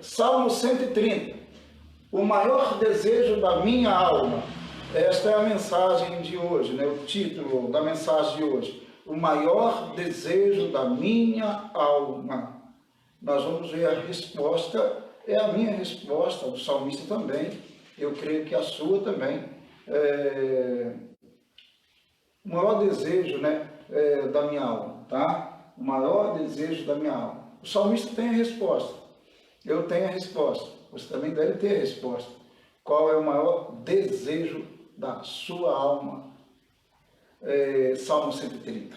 Salmo 130, o maior desejo da minha alma. Esta é a mensagem de hoje, né? O título da mensagem de hoje. O maior desejo da minha alma. Nós vamos ver a resposta, é a minha resposta, do salmista também, eu creio que a sua também. O maior desejo, né, da minha alma, tá? O maior desejo da minha alma. O salmista tem a resposta, eu tenho a resposta, você também deve ter a resposta. Qual é o maior desejo da sua alma? Salmo 130.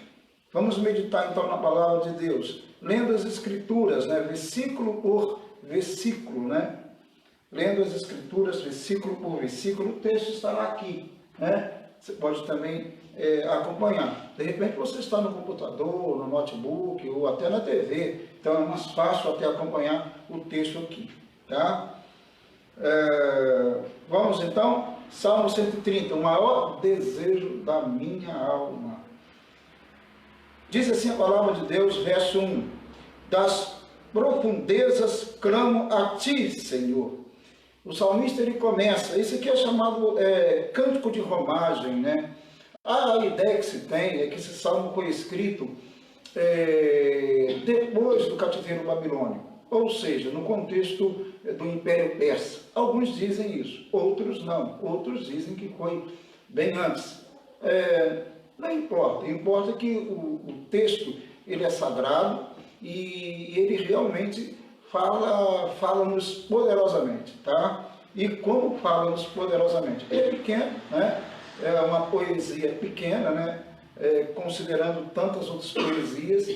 Vamos meditar então na palavra de Deus, lendo as escrituras, né, versículo por versículo, né? Lendo as escrituras, versículo por versículo, o texto estará aqui, né? Você pode também acompanhar. De repente você está no computador, no notebook ou até na TV, então é mais fácil até acompanhar o texto aqui, tá? Vamos então, Salmo 130, o maior desejo da minha alma. Diz assim a palavra de Deus, verso 1, das profundezas clamo a ti, Senhor. O salmista ele começa, isso aqui é chamado cântico de romagem, né? A ideia que se tem é que esse salmo foi escrito depois do cativeiro babilônico, ou seja, no contexto do Império Persa. Alguns dizem isso, outros não, outros dizem que foi bem antes. Não importa, importa que o texto ele é sagrado e ele realmente fala-nos poderosamente, tá? E como fala-nos poderosamente? É pequeno, né? É uma poesia pequena, né? Considerando tantas outras poesias,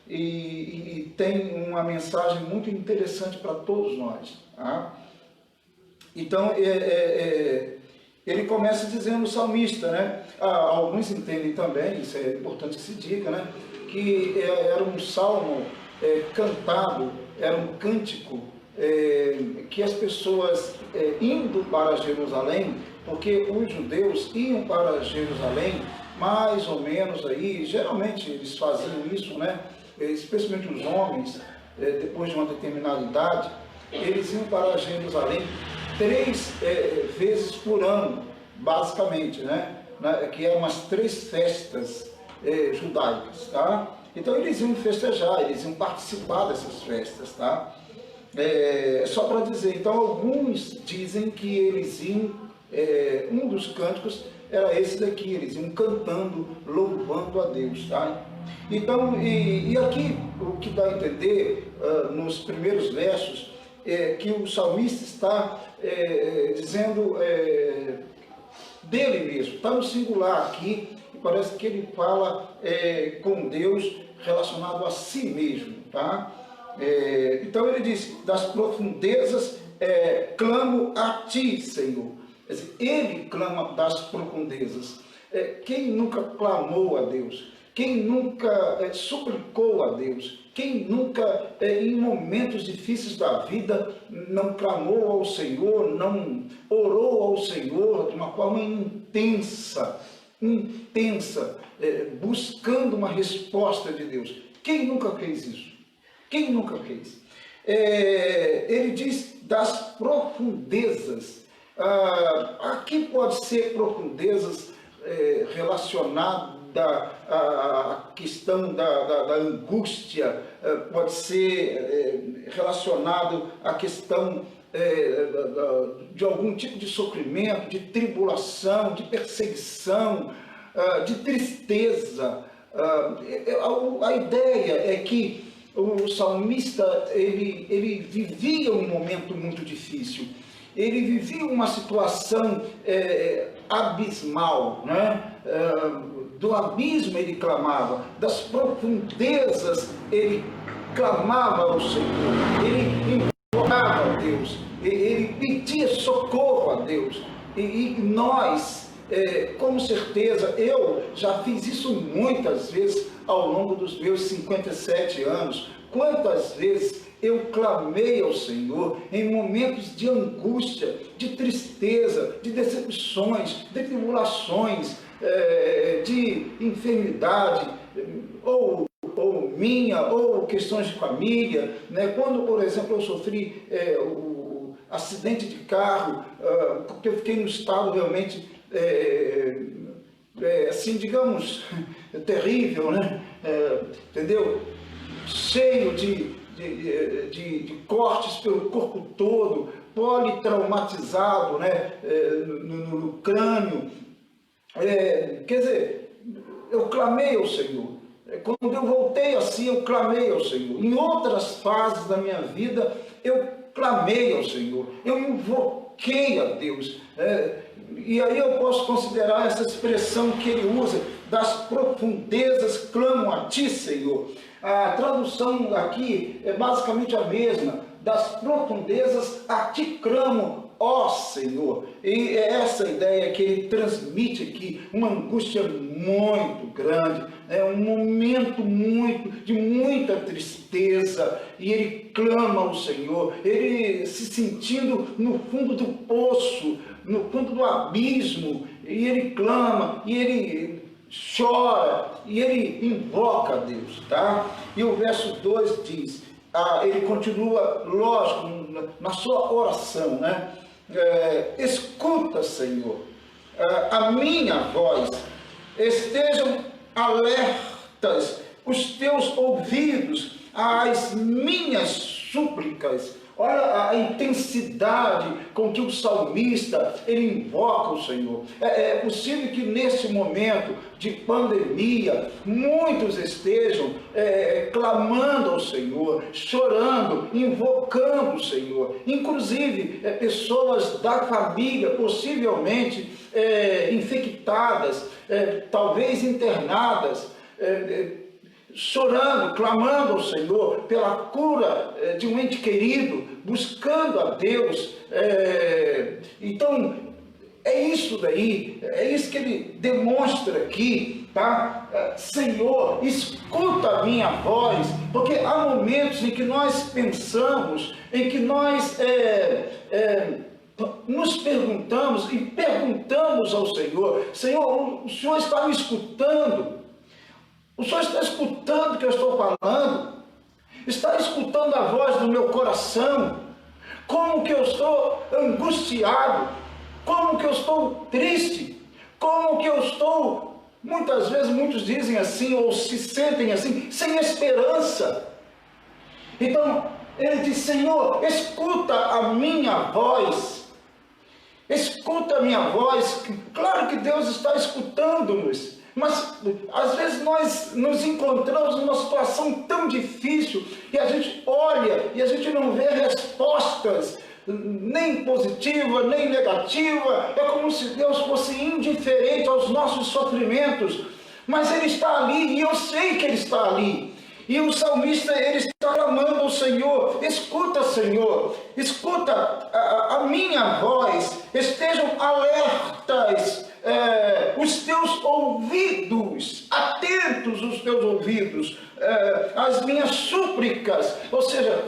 e tem uma mensagem muito interessante para todos nós, tá? Então, ele começa dizendo, o salmista, né? Alguns entendem também, isso é importante que se diga, né? Que era um salmo cantado, era um cântico que as pessoas indo para Jerusalém, porque os judeus iam para Jerusalém, mais ou menos aí, geralmente eles faziam isso, né? Especialmente os homens, depois de uma determinada idade, eles iam para Jerusalém 3 vezes por ano, basicamente, né? Que eram umas 3 festas judaicas, tá? Então eles iam festejar, eles iam participar dessas festas, tá? Só para dizer, então alguns dizem que eles iam, um dos cânticos era esse daqui, eles iam cantando, louvando a Deus, tá? Então, e aqui o que dá a entender, nos primeiros versos, que o salmista está dizendo dele mesmo, está no singular aqui, e parece que ele fala com Deus relacionado a si mesmo, tá? Então ele diz, das profundezas clamo a ti, Senhor. Quer dizer, ele clama das profundezas. Quem nunca clamou a Deus? Quem nunca suplicou a Deus? Quem nunca, em momentos difíceis da vida, não clamou ao Senhor, não orou ao Senhor de uma forma intensa, buscando uma resposta de Deus? Quem nunca fez isso? Quem nunca fez? Ele diz das profundezas. Aqui pode ser profundezas relacionadas à questão da angústia, pode ser relacionado à questão de algum tipo de sofrimento, de tribulação, de perseguição, de tristeza. A ideia é que o salmista ele vivia um momento muito difícil, ele vivia uma situação abismal, né? Do abismo ele clamava, das profundezas ele clamava ao Senhor, ele implorava a Deus, ele pedia socorro a Deus, e nós, com certeza, eu já fiz isso muitas vezes ao longo dos meus 57 anos, quantas vezes eu clamei ao Senhor em momentos de angústia, de tristeza, de decepções, de tribulações, de enfermidade, ou minha, ou questões de família, né? Quando, por exemplo, eu sofri o acidente de carro, porque eu fiquei num estado realmente, assim, digamos, terrível, né? Entendeu? Cheio de cortes pelo corpo todo, politraumatizado, né? No crânio. Quer dizer, eu clamei ao Senhor. Quando eu voltei assim, eu clamei ao Senhor. Em outras fases da minha vida, eu clamei ao Senhor. Eu invoquei a Deus. E aí eu posso considerar essa expressão que ele usa, das profundezas clamo a ti, Senhor. A tradução aqui é basicamente a mesma, das profundezas a ti clamo, ó Senhor. E é essa ideia que ele transmite aqui, uma angústia muito grande, um momento de muita tristeza, e ele clama ao Senhor, ele se sentindo no fundo do poço, no fundo do abismo, e ele clama, e ele chora, e ele invoca a Deus, tá? E o verso 2 diz, ele continua, lógico, na sua oração, né? Escuta, Senhor, a minha voz, estejam alertas os teus ouvidos às minhas súplicas. Olha a intensidade com que o salmista ele invoca o Senhor. É possível que nesse momento de pandemia muitos estejam clamando ao Senhor, chorando, invocando o Senhor. Inclusive pessoas da família, possivelmente infectadas, talvez internadas, chorando, clamando ao Senhor pela cura de um ente querido, buscando a Deus. Então, é isso daí, é isso que ele demonstra aqui, tá? Senhor, escuta a minha voz, porque há momentos em que nós pensamos, em que nós nos perguntamos e perguntamos ao Senhor, Senhor, o Senhor está me escutando? O Senhor está escutando o que eu estou falando? Está escutando a voz do meu coração? Como que eu estou angustiado? Como que eu estou triste? Como que eu estou, muitas vezes muitos dizem assim, ou se sentem assim, sem esperança. Então, ele diz, Senhor, escuta a minha voz. Escuta a minha voz. Claro que Deus está escutando-nos. Mas, às vezes, nós nos encontramos numa situação tão difícil que a gente olha e a gente não vê respostas, nem positiva, nem negativa. É como se Deus fosse indiferente aos nossos sofrimentos. Mas Ele está ali e eu sei que Ele está ali. E o salmista, ele está clamando ao Senhor, escuta, Senhor, escuta a minha voz, estejam alertas os teus ouvidos, atentos os teus ouvidos, às minhas súplicas, ou seja,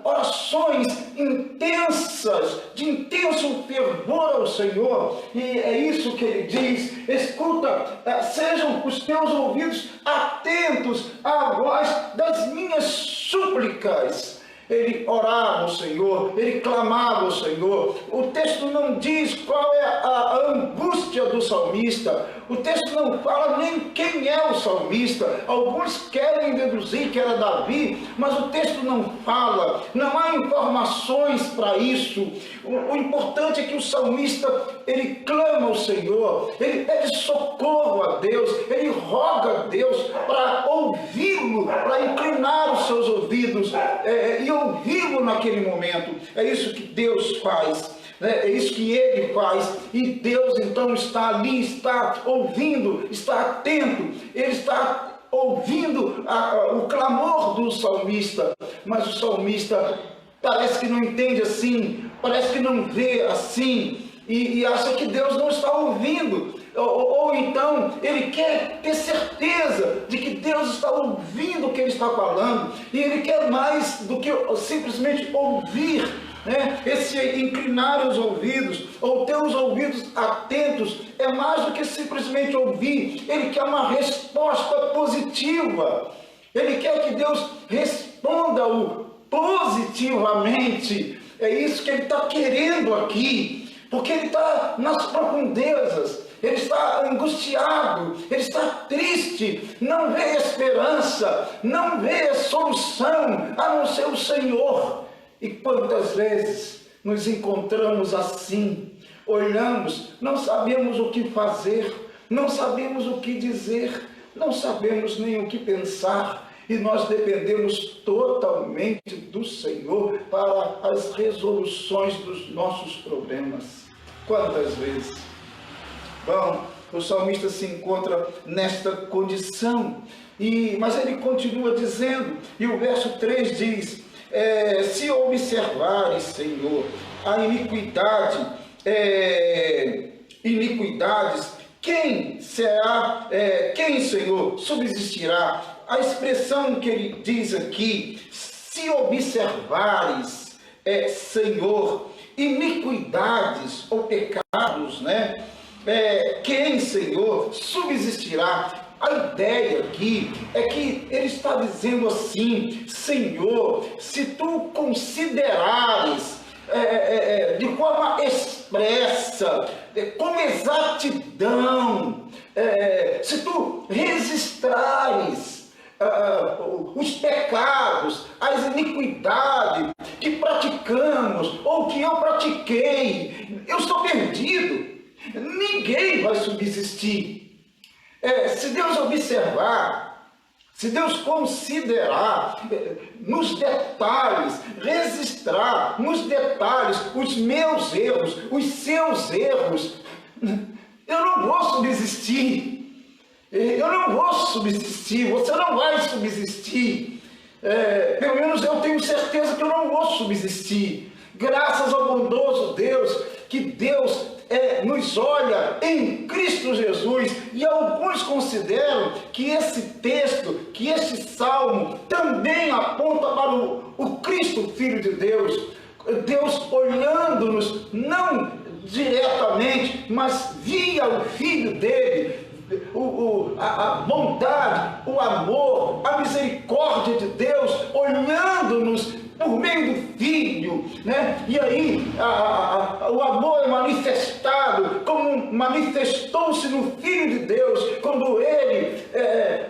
orações intensas, de intenso fervor ao Senhor, e é isso que ele diz, escuta, sejam os teus ouvidos atentos à voz das minhas súplicas. Ele orava ao Senhor, ele clamava ao Senhor. O texto não diz qual é a angústia do salmista. O texto não fala nem quem é o salmista. Alguns querem deduzir que era Davi, mas o texto não fala. Não há informações para isso. O importante é que o salmista, ele clama ao Senhor, ele pede socorro a Deus, ele roga a Deus para ouvi-lo, para inclinar os seus ouvidos e ouvi-lo naquele momento. É isso que Deus faz, né? É isso que Ele faz, e Deus então está ali, está ouvindo, está atento, Ele está ouvindo o clamor do salmista, mas o salmista parece que não entende assim, parece que não vê assim, e acha que Deus não está ouvindo. Ou então ele quer ter certeza de que Deus está ouvindo o que ele está falando, e ele quer mais do que simplesmente ouvir, né? Esse inclinar os ouvidos, ou ter os ouvidos atentos, é mais do que simplesmente ouvir. Ele quer uma resposta positiva. Ele quer que Deus responda-o positivamente. É isso que ele está querendo aqui, porque ele está nas profundezas, ele está angustiado, ele está triste, não vê esperança, não vê solução, a não ser o Senhor. E quantas vezes nos encontramos assim, olhamos, não sabemos o que fazer, não sabemos o que dizer, não sabemos nem o que pensar, e nós dependemos totalmente do Senhor para as resoluções dos nossos problemas. Quantas vezes? Bom, o salmista se encontra nesta condição, mas ele continua dizendo, e o verso 3 diz, se observares, Senhor, a iniquidades, quem será, quem, Senhor, subsistirá? A expressão que ele diz aqui, se observares, Senhor, iniquidades ou pecados, né? Quem, Senhor, subsistirá? A ideia aqui é que ele está dizendo assim, Senhor, se tu considerares de forma expressa, com exatidão, se tu registrares os pecados, as iniquidades que praticamos ou que eu pratiquei, eu estou perdido, ninguém vai subsistir. Se Deus observar, se Deus considerar nos detalhes, registrar nos detalhes os meus erros, os seus erros, eu não vou subsistir. Eu não vou subsistir, você não vai subsistir. Pelo menos eu tenho certeza que eu não vou subsistir. Graças ao bondoso Deus, que Deus nos olha em Cristo Jesus, e alguns consideram que esse texto, que este salmo também aponta para o Cristo, Filho de Deus. Deus olhando-nos, não diretamente, mas via o Filho dele, a bondade, o amor, a misericórdia de Deus, olhando-nos por meio do Filho, né? E aí o amor é manifestado, como manifestou-se no Filho de Deus, quando ele,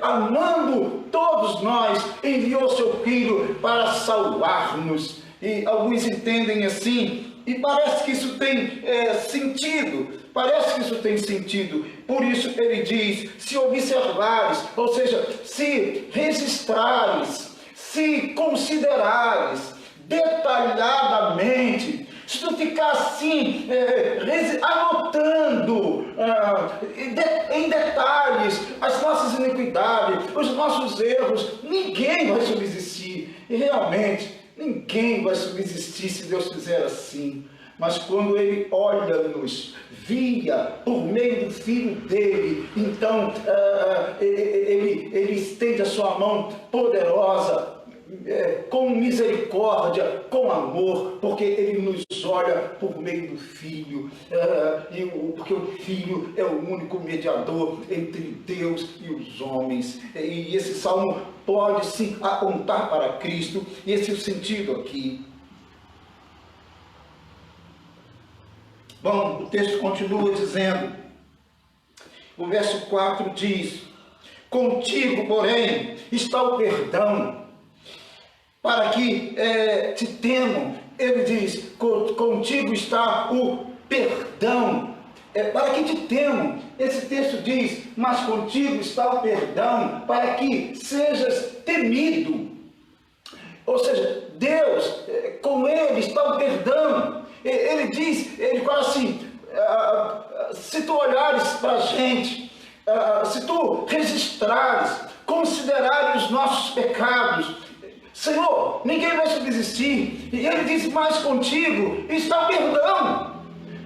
amando todos nós, enviou seu Filho para salvar-nos. E alguns entendem assim, e parece que isso tem sentido, por isso ele diz, se observares, ou seja, se registrares, se considerares detalhadamente, se tu ficar assim, anotando em detalhes as nossas iniquidades, os nossos erros, ninguém vai subsistir. E realmente, ninguém vai subsistir se Deus fizer assim. Mas quando ele olha-nos, via por meio do Filho dele, então ele estende a sua mão poderosa, com misericórdia, com amor, porque ele nos olha por meio do Filho, porque o Filho é o único mediador entre Deus e os homens. E esse salmo pode sim apontar para Cristo, e esse é o sentido aqui. Bom, o texto continua dizendo, o verso 4 diz, contigo, porém, está o perdão, para que te temam. Ele diz, contigo está o perdão, para que te temam. Esse texto diz, mas contigo está o perdão, para que sejas temido. Ou seja, Deus, com ele está o perdão. Ele diz, ele fala assim, se tu olhares para a gente, se tu registrares, considerares os nossos pecados, Senhor, ninguém vai subsistir. E ele diz, mas contigo está o perdão.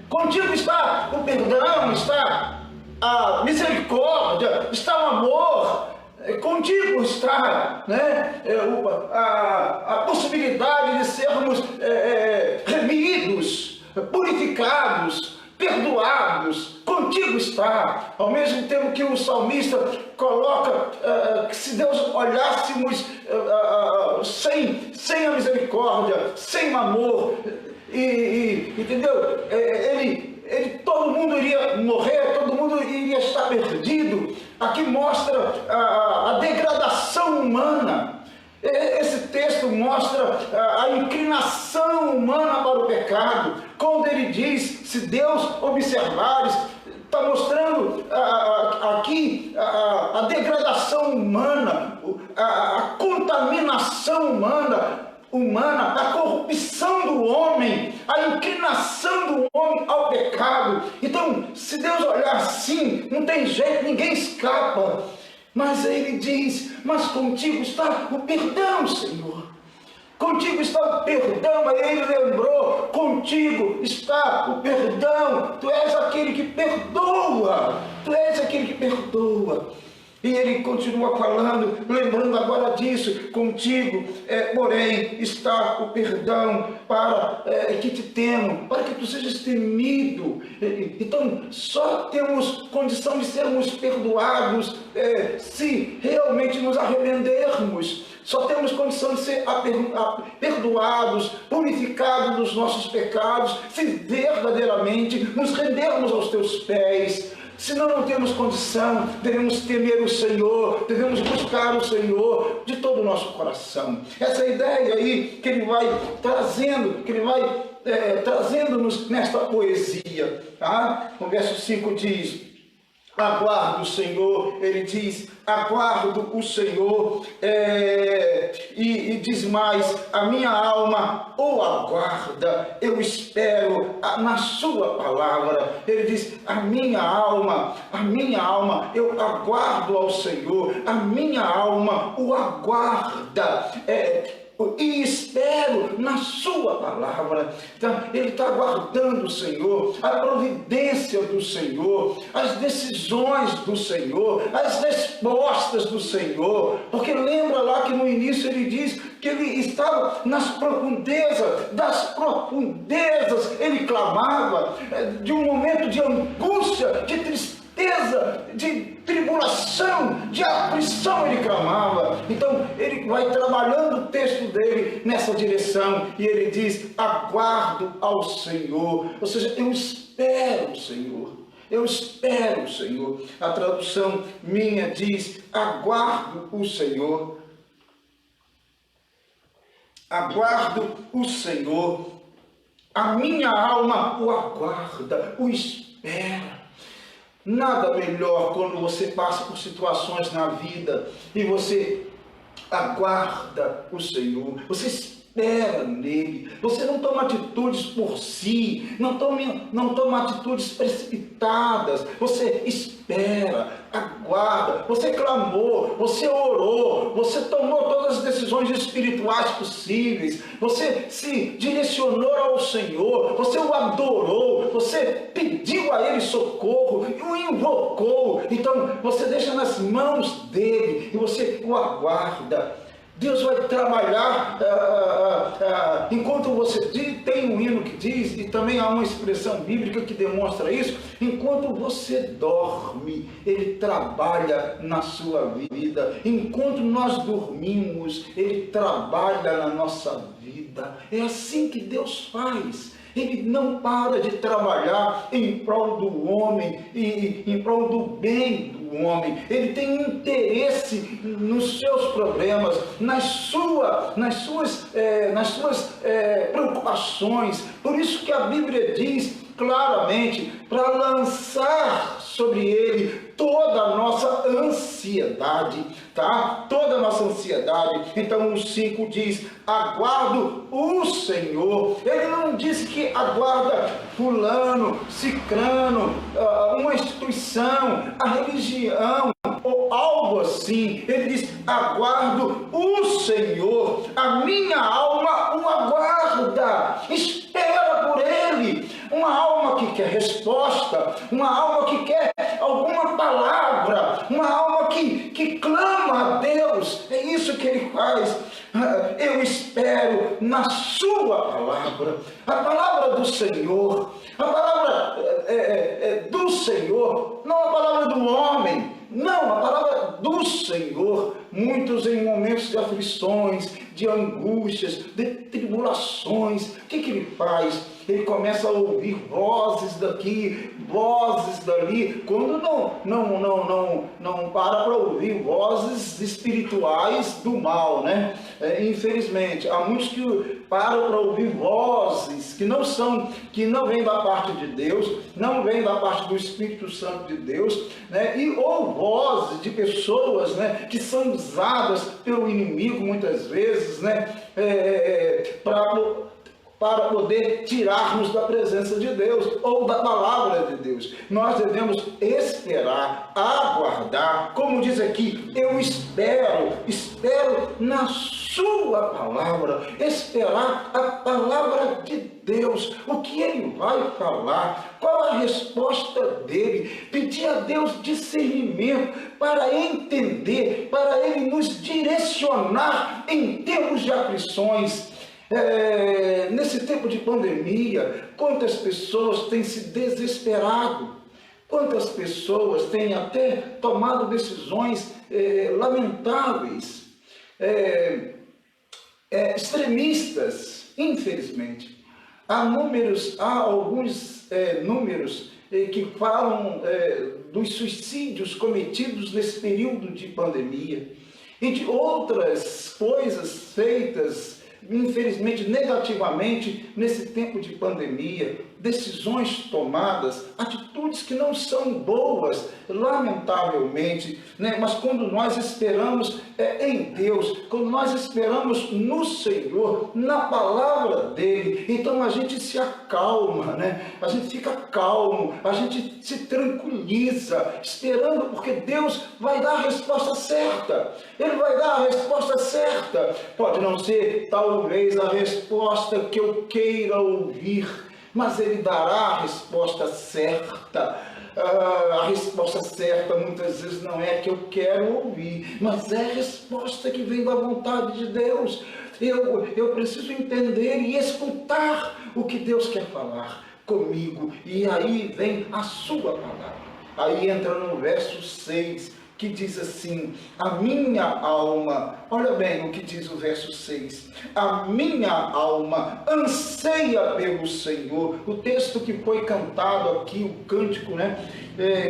Contigo está o perdão, está a misericórdia, está o amor. Contigo está, né, a possibilidade de sermos remidos, purificados, perdoados. Contigo contigo está. Ao mesmo tempo que o salmista coloca que se Deus olhássemos sem a misericórdia, sem o amor, entendeu? Todo mundo iria morrer, todo mundo iria estar perdido. Aqui mostra a degradação humana. Esse texto mostra a inclinação humana para o pecado. Quando ele diz, se Deus observares, está mostrando aqui a degradação humana, a contaminação humana, a corrupção do homem, a inclinação do homem ao pecado. Então, se Deus olhar assim, não tem jeito, ninguém escapa. Mas ele diz, mas contigo está o perdão, Senhor. Contigo está o perdão. Aí ele lembrou, contigo está o perdão. Tu és aquele que perdoa. Tu és aquele que perdoa. E ele continua falando, lembrando agora disso, contigo, porém, está o perdão para que te temam, para que tu sejas temido. Então, só temos condição de sermos perdoados se realmente nos arrependermos. Só temos condição de ser perdoados, purificados dos nossos pecados, se verdadeiramente nos rendermos aos teus pés. Senão não temos condição, devemos temer o Senhor, devemos buscar o Senhor de todo o nosso coração. Essa ideia aí que ele vai trazendo, trazendo-nos nesta poesia. Tá? O verso 5 diz, aguardo o Senhor, ele diz, aguardo o Senhor, e diz mais, a minha alma o aguarda, eu espero na sua palavra. Ele diz, a minha alma, eu aguardo ao Senhor, a minha alma o aguarda, e espero na sua palavra. Então, ele está aguardando o Senhor, a providência do Senhor, as decisões do Senhor, as respostas do Senhor, porque lembra lá que no início ele diz que ele estava nas profundezas, das profundezas ele clamava, de um momento de angústia, de tristeza, de tribulação, de aflição ele clamava. Então ele vai trabalhando o texto dele nessa direção e ele diz, aguardo ao Senhor, ou seja, eu espero o Senhor. Eu espero o Senhor. A tradução minha diz, aguardo o Senhor. Aguardo o Senhor. A minha alma o aguarda, o espera. Nada melhor quando você passa por situações na vida e você aguarda o Senhor, você espera nele, você não toma atitudes por si, não toma atitudes precipitadas, você espera, aguarda, você clamou, você orou, você tomou todas as decisões espirituais possíveis, você se direcionou ao Senhor, você o adorou, você pediu a ele socorro, o invocou. Então você deixa nas mãos dele e você o aguarda. Deus vai trabalhar enquanto você tem um hino que diz, e também há uma expressão bíblica que demonstra isso, enquanto você dorme, ele trabalha na sua vida. Enquanto nós dormimos, ele trabalha na nossa vida. É assim que Deus faz. Ele não para de trabalhar em prol do homem e em prol do bem do homem. Ele tem interesse nos seus problemas, nas suas preocupações. Por isso que a Bíblia diz claramente para lançar sobre ele toda a nossa ansiedade, tá? Toda a nossa ansiedade. Então o 5 diz, aguardo o Senhor. Ele não diz que aguarda fulano, cicrano, uma instituição, a religião, ou algo assim. Ele diz, aguardo o Senhor, a minha alma o aguarda, espera por ele. Uma alma que quer resposta, uma alma que quer alguma palavra, uma alma que clama a Deus. É isso que ele faz. Eu espero na sua palavra. A palavra do Senhor, a palavra do Senhor, não a palavra do homem, não, a palavra do Senhor. Muitos em momentos de aflições, de angústias, de tribulações, o que ele faz? Ele começa a ouvir vozes daqui, vozes dali, quando não para ouvir vozes espirituais do mal, né? Infelizmente, há muitos que param para ouvir vozes que não vêm da parte de Deus, não vêm da parte do Espírito Santo de Deus, né? Ou vozes de pessoas, né, que são usadas pelo inimigo muitas vezes, né, para poder tirarmos da presença de Deus ou da palavra de Deus. Nós devemos esperar, aguardar, como diz aqui, eu espero na sua palavra, esperar a palavra de Deus, o que ele vai falar, qual a resposta dele, pedir a Deus discernimento para entender, para ele nos direcionar em termos de aflições. Nesse tempo de pandemia, quantas pessoas têm se desesperado, quantas pessoas têm até tomado decisões lamentáveis, extremistas, infelizmente. Há alguns números que falam dos suicídios cometidos nesse período de pandemia e de outras coisas feitas, infelizmente, negativamente, nesse tempo de pandemia, decisões tomadas, atitudes que não são boas, lamentavelmente, né? Mas quando nós esperamos em Deus, quando nós esperamos no Senhor, na palavra dele, então a gente se acalma, né? A gente fica calmo, a gente se tranquiliza, esperando, porque Deus vai dar a resposta certa. Ele vai dar a resposta certa. Pode não ser, talvez, a resposta que eu queira ouvir, mas ele dará a resposta certa. A resposta certa muitas vezes não é a que eu quero ouvir, mas é a resposta que vem da vontade de Deus. Eu preciso entender e escutar o que Deus quer falar comigo, e aí vem a sua palavra. Aí entra no verso 6, que diz assim: a minha alma, olha bem o que diz o verso 6, a minha alma anseia pelo Senhor. O texto que foi cantado aqui, o cântico, né,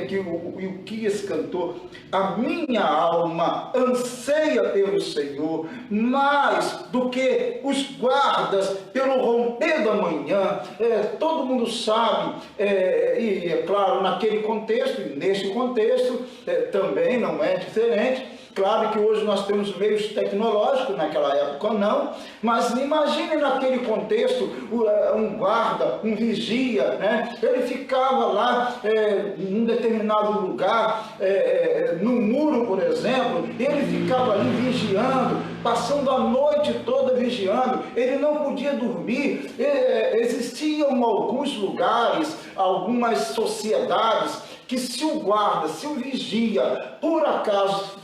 que o Ilquias cantou, a minha alma anseia pelo Senhor, mais do que os guardas pelo romper da manhã. Todo mundo sabe, e é claro, naquele contexto, e neste contexto também não é diferente. Claro que hoje nós temos meios tecnológicos, naquela época não, mas imagine naquele contexto um guarda, um vigia, né? Ele ficava lá em um determinado lugar, no muro, por exemplo, ele ficava ali vigiando, passando a noite toda vigiando, ele não podia dormir. Existiam alguns lugares, algumas sociedades, que se o guarda, se o vigia, por acaso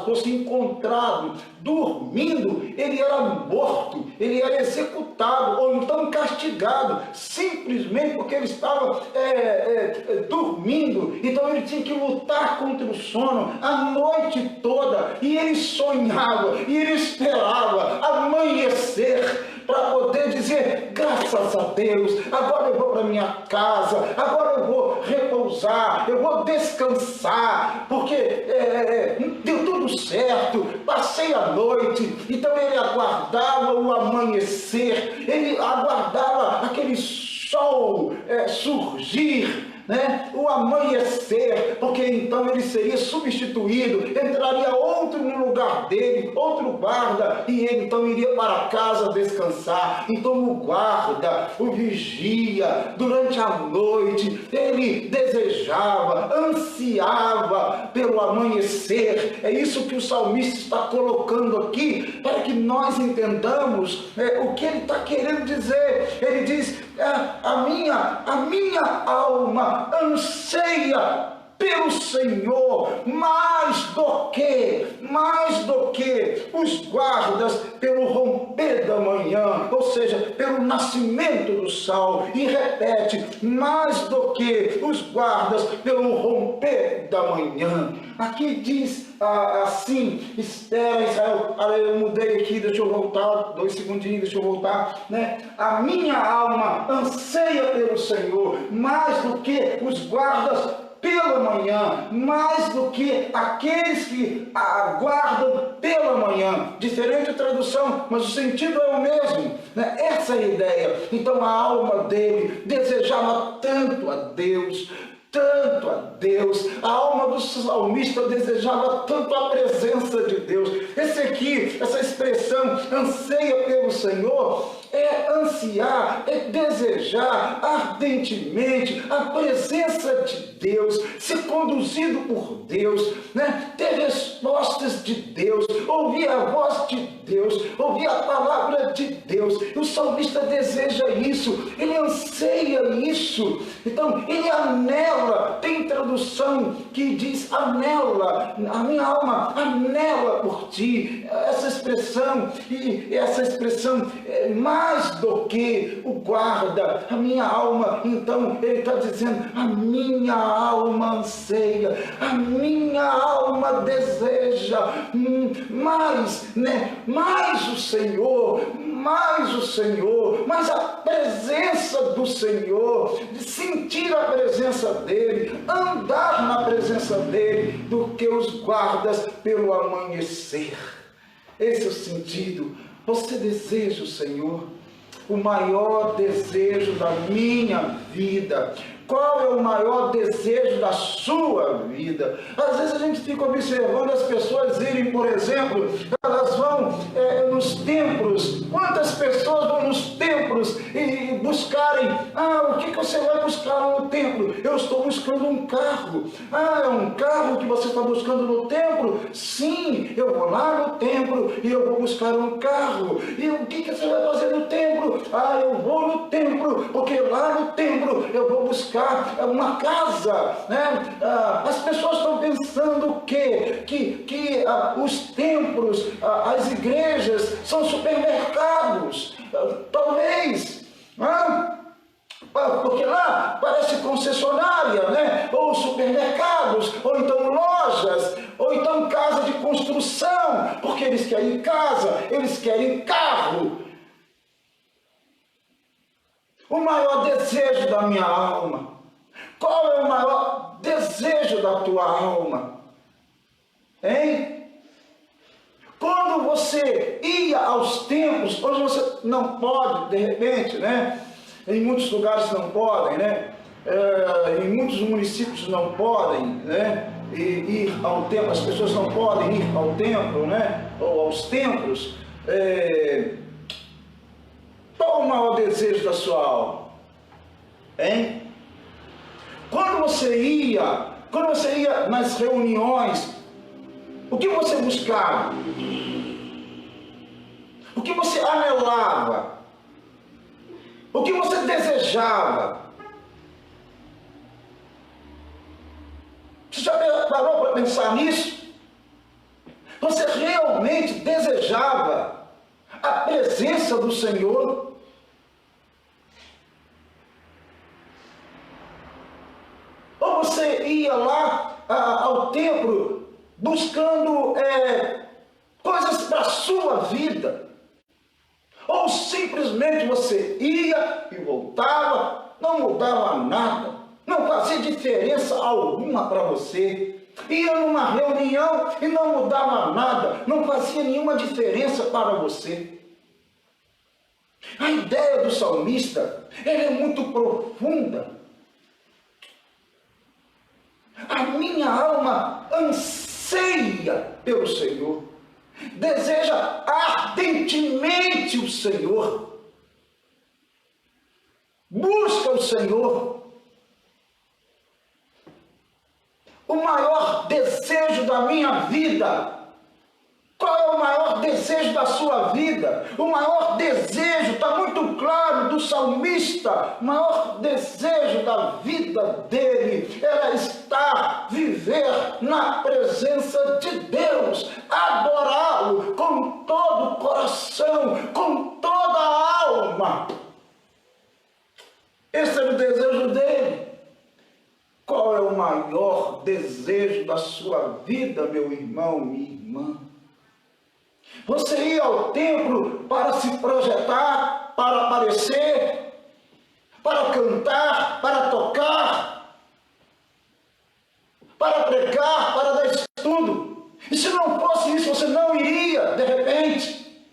fosse encontrado dormindo, ele era morto, ele era executado ou então castigado, simplesmente porque ele estava dormindo. Então ele tinha que lutar contra o sono a noite toda, e ele sonhava, e ele esperava amanhecer para poder dizer: graças a Deus, agora eu vou para minha casa, agora eu vou repousar, eu vou descansar, porque deu tudo certo, passei a noite. Então ele aguardava o amanhecer, ele aguardava aquele sol surgir, né? O amanhecer, porque então ele seria substituído, entraria outro no lugar dele, outro guarda, e ele então iria para casa descansar. Então o guarda, o vigia, durante a noite, ele desejava, ansiava pelo amanhecer. É isso que o salmista está colocando aqui, para que nós entendamos o que ele está querendo dizer. Ele diz: a minha alma anseia pelo Senhor, mais do que os guardas pelo romper da manhã, ou seja, pelo nascimento do sol. E repete, mais do que os guardas pelo romper da manhã. Aqui diz assim, espera Israel, eu mudei aqui, deixa eu voltar, 2 segundinhos, deixa eu voltar, né? A minha alma anseia pelo Senhor, mais do que os guardas pela manhã, mais do que aqueles que aguardam pela manhã. Diferente tradução, mas o sentido é o mesmo, né? Essa é a ideia. Então a alma dele desejava tanto a Deus, a alma do salmista desejava tanto a presença de Deus. Essa expressão, anseia pelo Senhor, é ansiar, é desejar ardentemente a presença de Deus, ser conduzido por Deus, né? Ter respostas de Deus, ouvir a voz de Deus, ouvir a palavra de Deus. O salmista deseja isso, ele anseia isso, então ele anela. Tem tradução que diz anela, a minha alma anela por ti. Essa expressão é mais do que o guarda, a minha alma. Então ele está dizendo, a minha alma anseia, a minha alma deseja mais, né? Mais o Senhor, mais a presença do Senhor, de sentir a presença dele, andar na presença dele, do que os guardas pelo amanhecer. Esse é o sentido. Você deseja o Senhor? O maior desejo da minha vida. Qual é o maior desejo da sua vida? Às vezes a gente fica observando as pessoas irem, por exemplo, elas vão nos templos. Quantas pessoas vão nos templos e buscarem, o que você vai buscar no templo? Eu estou buscando um carro. É um carro que você está buscando no templo? Sim, eu vou lá no templo e eu vou buscar um carro. E o que você vai fazer no templo? Eu vou no templo, porque lá no templo eu vou buscar uma casa, né? As pessoas estão pensando o quê? Que os templos, as igrejas são supermercados, talvez, porque lá parece concessionária, né? Ou supermercados, ou então lojas, ou então casa de construção, porque eles querem casa, eles querem carro. O maior desejo da minha alma. Qual é o maior desejo da tua alma? Hein? Quando você ia aos templos, hoje você não pode, de repente, né? Em muitos lugares não podem, né? Em muitos municípios não podem, né? Ir ao templo, as pessoas não podem ir ao templo, né? Ou aos templos. Qual o maior desejo da sua alma? Hein? Quando você ia nas reuniões, o que você buscava? O que você anelava? O que você desejava? Você já parou para pensar nisso? Você realmente desejava a presença do Senhor? Ou você ia lá ao templo buscando coisas para a sua vida? Ou simplesmente você ia e voltava, não mudava nada, não fazia diferença alguma para você? Ia numa reunião e não mudava nada, não fazia nenhuma diferença para você? A ideia do salmista, ela é muito profunda. A minha alma anseia pelo Senhor, deseja ardentemente o Senhor, busca o Senhor. O maior desejo da minha vida. Qual é o maior desejo da sua vida? O maior desejo, está muito claro, do salmista, o maior desejo da vida dele era estar, viver na presença de Deus, adorá-lo com todo o coração, com toda a alma. Esse era o desejo dele. Qual é o maior desejo da sua vida, meu irmão, minha irmã? Você ia ao templo para se projetar, para aparecer, para cantar, para tocar, para pregar, para dar estudo. E se não fosse isso, você não iria, de repente.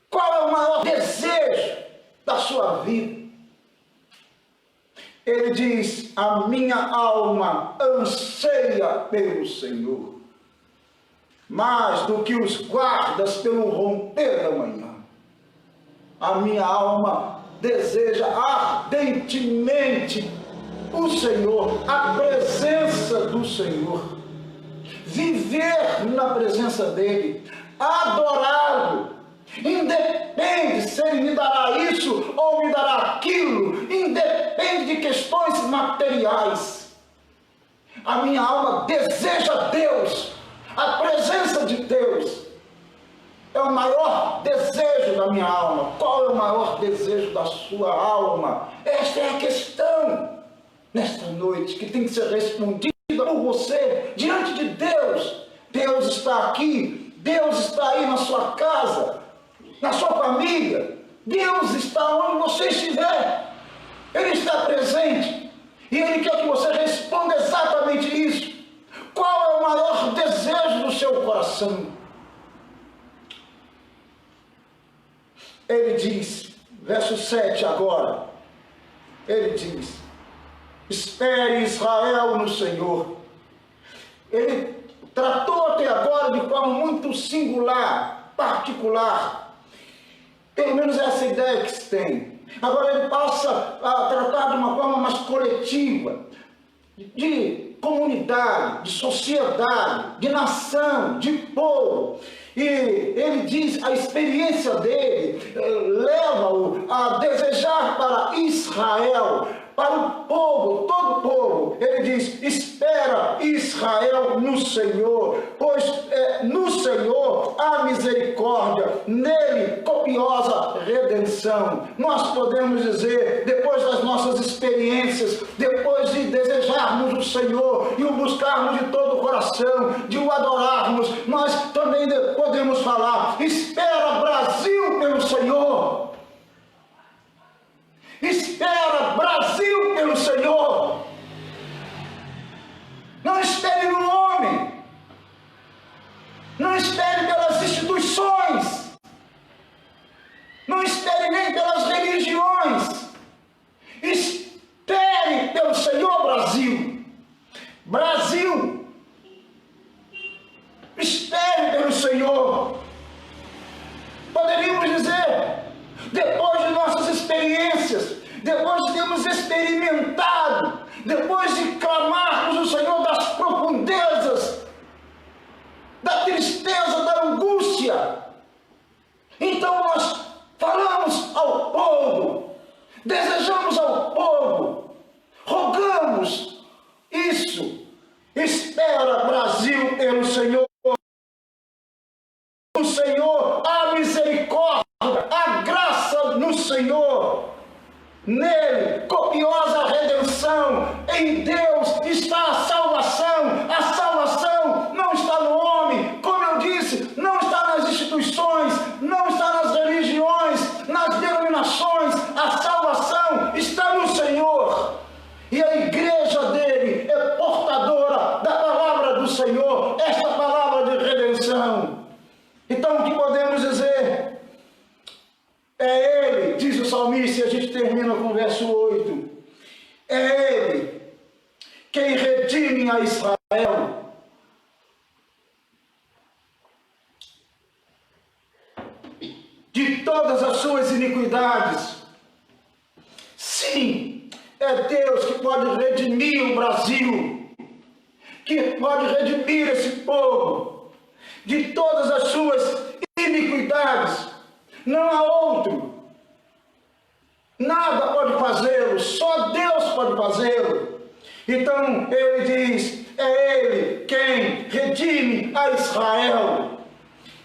Qual é o maior desejo da sua vida? Ele diz: a minha alma anseia pelo Senhor, mais do que os guardas pelo romper da manhã. A minha alma deseja ardentemente o Senhor, a presença do Senhor, viver na presença dele, adorá-lo. Independe se ele me dará isso ou me dará aquilo, independe de questões materiais. A minha alma deseja Deus, a presença de Deus. É o maior desejo da minha alma. Qual é o maior desejo da sua alma? Esta é a questão nesta noite que tem que ser respondida por você diante de Deus. Deus está aqui, Deus está aí na sua casa, na sua família. Deus está onde você estiver. Ele está presente. E Ele quer que você responda exatamente isso. Qual é o maior desejo do seu coração? Ele diz, verso 7 agora. Ele diz: espere Israel no Senhor. Ele tratou até agora de forma muito singular, particular. Pelo menos essa ideia que se tem. Agora ele passa a tratar de uma forma mais coletiva, de comunidade, de sociedade, de nação, de povo. E ele diz, a experiência dele leva-o a desejar para Israel, para o povo, todo o povo. Ele diz: espera Israel no Senhor, pois no Senhor há misericórdia, nele copiosa redenção. Nós podemos dizer, depois das nossas experiências, depois de desejarmos o Senhor e o buscarmos de todo o coração, de o adorarmos, nós também podemos falar: espera Brasil pelo Senhor. Espera Brasil pelo Senhor. Não espere no homem. Não espere pelas instituições. Não espere nem pelas religiões. Espere pelo Senhor, Brasil. Brasil. Espere pelo Senhor. Poderíamos dizer, depois de nossas experiências, depois de termos experimentado, depois de clamarmos o Senhor das profundezas, da tristeza, da angústia, então nós falamos ao povo, desejamos ao povo, rogamos isso: espera Brasil pelo Senhor. No Senhor há misericórdia, a graça no Senhor, nele copiosa redenção. Em Deus está a salvação. A salvação não está no homem, como eu disse, não está nas instituições, não está nas religiões, nas denominações. A salvação está no Senhor, e a igreja dele é portadora da palavra do Senhor, esta palavra de redenção. Então o que podemos dizer? É Ele, diz o salmista, e a gente termina com o verso 8. É Ele quem redime a Israel. De todas as suas iniquidades. Sim, é Deus que pode redimir o Brasil, que pode redimir esse povo de todas as suas iniquidades. Não há outro. Nada pode fazê-lo, só Deus pode fazê-lo. Então ele diz, é Ele quem redime a Israel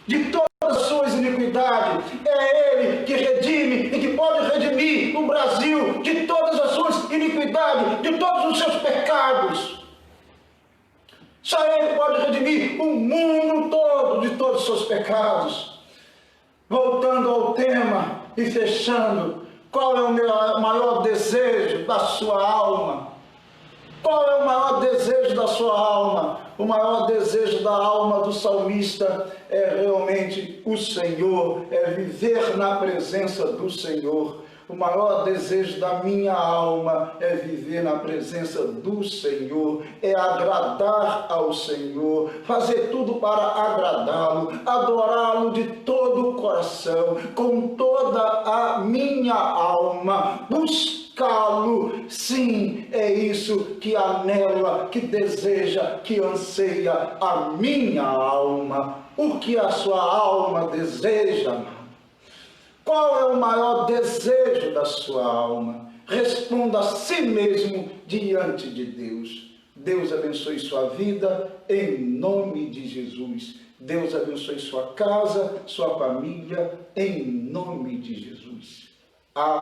de todas as suas iniquidades. É Ele que redime e que pode redimir o Brasil de todas as suas iniquidades, de todos os seus pecados. Só Ele pode redimir o mundo todo de todos os seus pecados. Voltando ao tema e fechando, qual é o maior desejo da sua alma? Qual é o maior desejo da sua alma? O maior desejo da alma do salmista é realmente o Senhor, é viver na presença do Senhor. O maior desejo da minha alma é viver na presença do Senhor, é agradar ao Senhor, fazer tudo para agradá-lo, adorá-lo de todo o coração, com toda a minha alma, buscá-lo. Sim, é isso que anela, que deseja, que anseia a minha alma. O que a sua alma deseja? Qual é o maior desejo da sua alma? Responda a si mesmo diante de Deus. Deus abençoe sua vida em nome de Jesus. Deus abençoe sua casa, sua família em nome de Jesus. Amém.